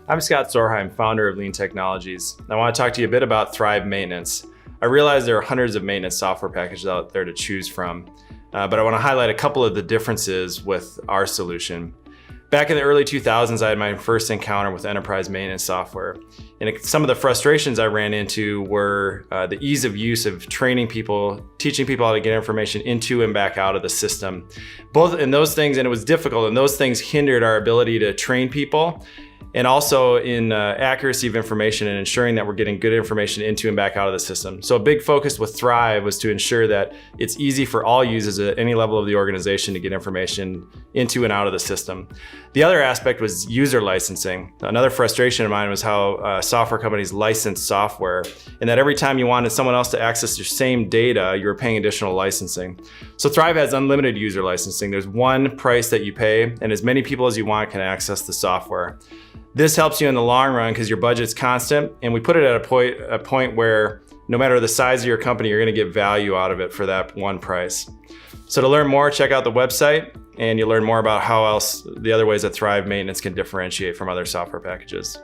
I'm Scott Sorheim, founder of Lean Technologies. I want to talk to you a bit about Thrive Maintenance. I realize there are hundreds of maintenance software packages out there to choose from, but I want to highlight a couple of the differences with our solution. Back in the early 2000s, I had my first encounter with enterprise maintenance software. And some of the frustrations I ran into were the ease of use of training people, teaching people how to get information into and back out of the system. Both in those things, and it was difficult, and those things hindered our ability to train people, and also in accuracy of information and ensuring that we're getting good information into and back out of the system. So a big focus with Thrive was to ensure that it's easy for all users at any level of the organization to get information into and out of the system. The other aspect was user licensing. Another frustration of mine was how software companies license software, and that every time you wanted someone else to access your same data, you were paying additional licensing. So Thrive has unlimited user licensing. There's one price that you pay, and as many people as you want can access the software. This helps you in the long run because your budget's constant, and we put it at a point where no matter the size of your company, you're going to get value out of it for that one price. So to learn more, check out the website, and you'll learn more about how else the other ways that Thrive Maintenance can differentiate from other software packages.